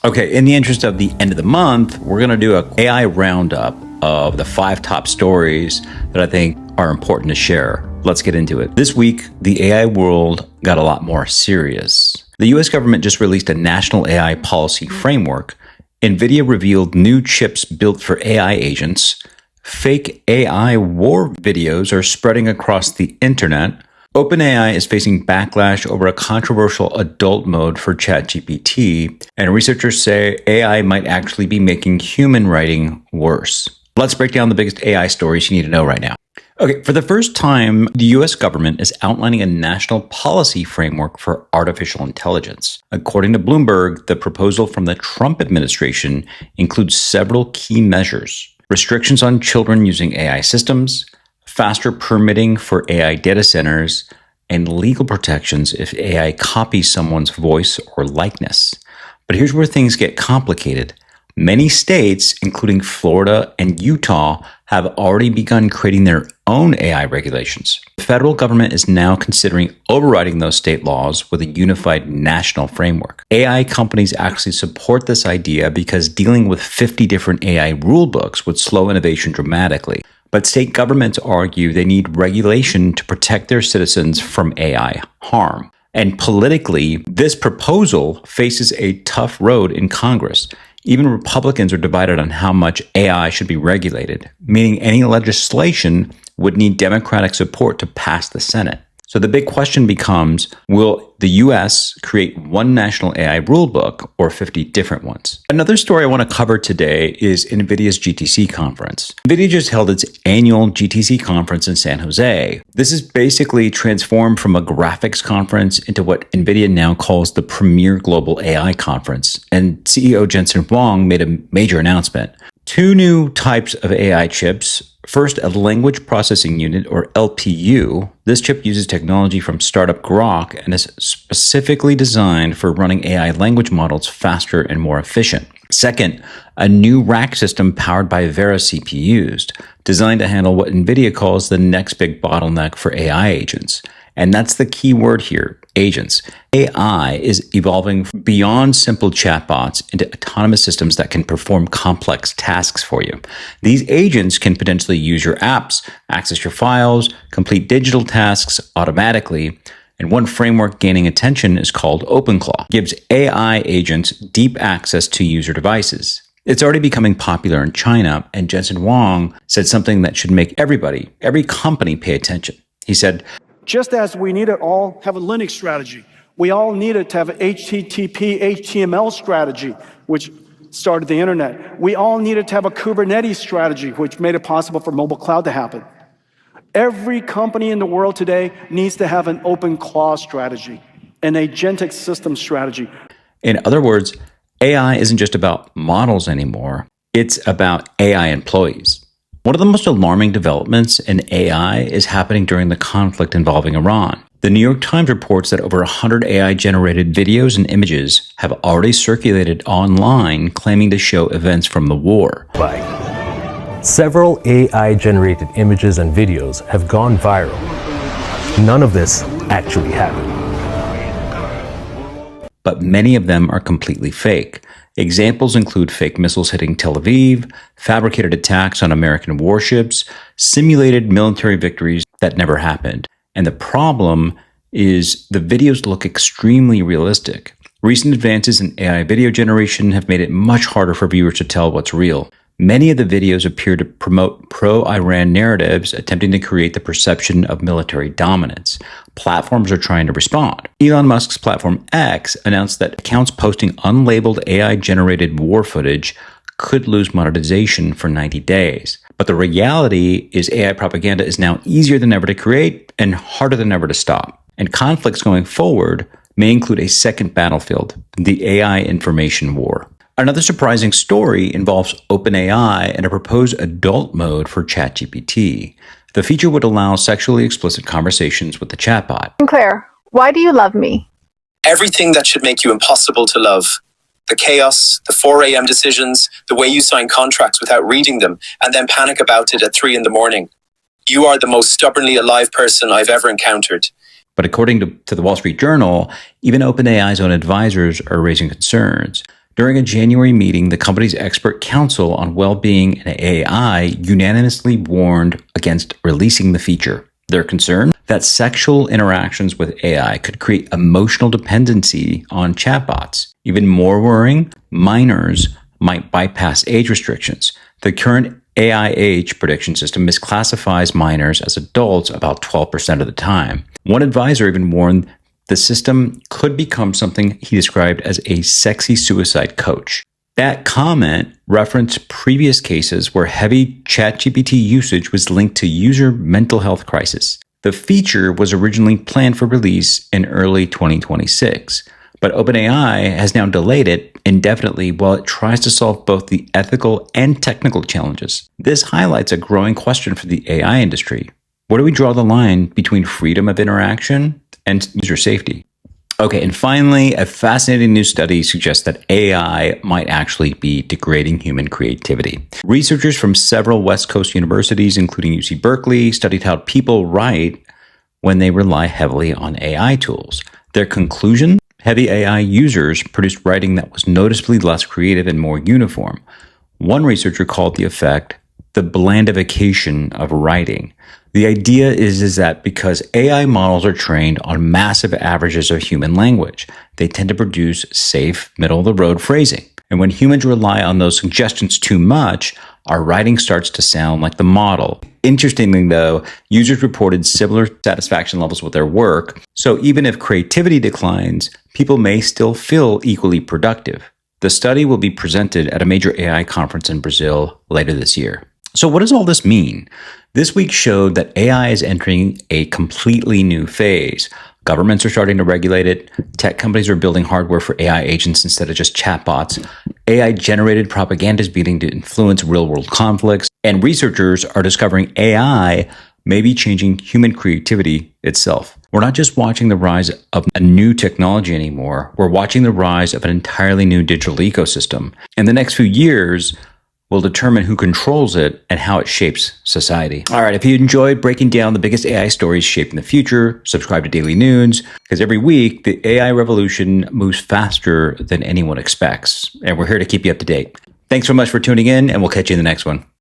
Okay, in the interest of the end of the month, we're going to do an AI roundup of the 5 top stories that I think are important to share. Let's get into it. This week, the AI world got a lot more serious. The US government just released a national AI policy framework. Nvidia revealed new chips built for AI agents. Fake AI war videos are spreading across the internet. OpenAI is facing backlash over a controversial adult mode for ChatGPT, and researchers say AI might actually be making human writing worse. Let's break down the biggest AI stories you need to know right now. Okay, for the first time, the US government is outlining a national policy framework for artificial intelligence. According to Bloomberg, the proposal from the Trump administration includes several key measures: restrictions on children using AI systems, faster permitting for AI data centers, and legal protections if AI copies someone's voice or likeness. But here's where things get complicated. Many states, including Florida and Utah, have already begun creating their own AI regulations. The federal government is now considering overriding those state laws with a unified national framework. AI companies actually support this idea because dealing with 50 different AI rulebooks would slow innovation dramatically. But state governments argue they need regulation to protect their citizens from AI harm. And politically, this proposal faces a tough road in Congress. Even Republicans are divided on how much AI should be regulated, meaning any legislation would need Democratic support to pass the Senate. So the big question becomes, will the US create one national AI rulebook or 50 different ones? Another story I want to cover today is Nvidia's GTC conference. Nvidia just held its annual GTC conference in San Jose. This is basically transformed from a graphics conference into what Nvidia now calls the premier global AI conference. And CEO Jensen Huang made a major announcement. 2 new types of AI chips. First, a language processing unit, or LPU. This chip uses technology from startup Grok and is specifically designed for running AI language models faster and more efficient. Second, a new rack system powered by Vera CPUs, designed to handle what NVIDIA calls the next big bottleneck for AI agents. And that's the key word here, agents. AI is evolving beyond simple chatbots into autonomous systems that can perform complex tasks for you. These agents can potentially use your apps, access your files, complete digital tasks automatically. And one framework gaining attention is called OpenClaw. It gives AI agents deep access to user devices. It's already becoming popular in China, and Jensen Huang said something that should make every company pay attention. He said, just as we need to all have a Linux strategy, we all needed to have an HTTP, HTML strategy, which started the internet. We all needed to have a Kubernetes strategy, which made it possible for mobile cloud to happen. Every company in the world today needs to have an open cloud strategy, an agentic system strategy. In other words, AI isn't just about models anymore. It's about AI employees. One of the most alarming developments in AI is happening during the conflict involving Iran. The New York Times reports that over 100 AI-generated videos and images have already circulated online claiming to show events from the war. Several AI-generated images and videos have gone viral. None of this actually happened. But many of them are completely fake. Examples include fake missiles hitting Tel Aviv, fabricated attacks on American warships, simulated military victories that never happened. And the problem is the videos look extremely realistic. Recent advances in AI video generation have made it much harder for viewers to tell what's real. Many of the videos appear to promote pro-Iran narratives, attempting to create the perception of military dominance. Platforms are trying to respond. Elon Musk's platform X announced that accounts posting unlabeled AI-generated war footage could lose monetization for 90 days. But the reality is AI propaganda is now easier than ever to create and harder than ever to stop. And conflicts going forward may include a second battlefield, the AI information war. Another surprising story involves OpenAI and a proposed adult mode for ChatGPT. The feature would allow sexually explicit conversations with the chatbot. Claire, why do you love me? Everything that should make you impossible to love. The chaos, the 4 a.m. decisions, the way you sign contracts without reading them, and then panic about it at 3 in the morning. You are the most stubbornly alive person I've ever encountered. But according to the Wall Street Journal, even OpenAI's own advisors are raising concerns. During a January meeting, the company's expert council on well-being and AI unanimously warned against releasing the feature. They're concerned that sexual interactions with AI could create emotional dependency on chatbots. Even more worrying, minors might bypass age restrictions. The current AI age prediction system misclassifies minors as adults about 12% of the time. One advisor even warned the system could become something he described as a sexy suicide coach. That comment referenced previous cases where heavy ChatGPT usage was linked to user mental health crisis. The feature was originally planned for release in early 2026, but OpenAI has now delayed it indefinitely while it tries to solve both the ethical and technical challenges. This highlights a growing question for the AI industry. Where do we draw the line between freedom of interaction and user safety? Okay, and finally, a fascinating new study suggests that AI might actually be degrading human creativity. Researchers from several West Coast universities, including UC Berkeley, studied how people write when they rely heavily on AI tools. Their conclusion? Heavy AI users produced writing that was noticeably less creative and more uniform. One researcher called the effect the blandification of writing. The idea is that because AI models are trained on massive averages of human language, they tend to produce safe, middle-of-the-road phrasing. And when humans rely on those suggestions too much, our writing starts to sound like the model. Interestingly, though, users reported similar satisfaction levels with their work, so even if creativity declines, people may still feel equally productive. The study will be presented at a major AI conference in Brazil later this year. So what does all this mean? This week showed that AI is entering a completely new phase. Governments are starting to regulate it. Tech companies are building hardware for AI agents instead of just chatbots. AI-generated propaganda is beginning to influence real-world conflicts. And researchers are discovering AI may be changing human creativity itself. We're not just watching the rise of a new technology anymore. We're watching the rise of an entirely new digital ecosystem. In the next few years, will determine who controls it and how it shapes society. All right, if you enjoyed breaking down the biggest AI stories shaping the future, subscribe to DailyNoons, because every week the AI revolution moves faster than anyone expects, and we're here to keep you up to date. Thanks so much for tuning in, and we'll catch you in the next one.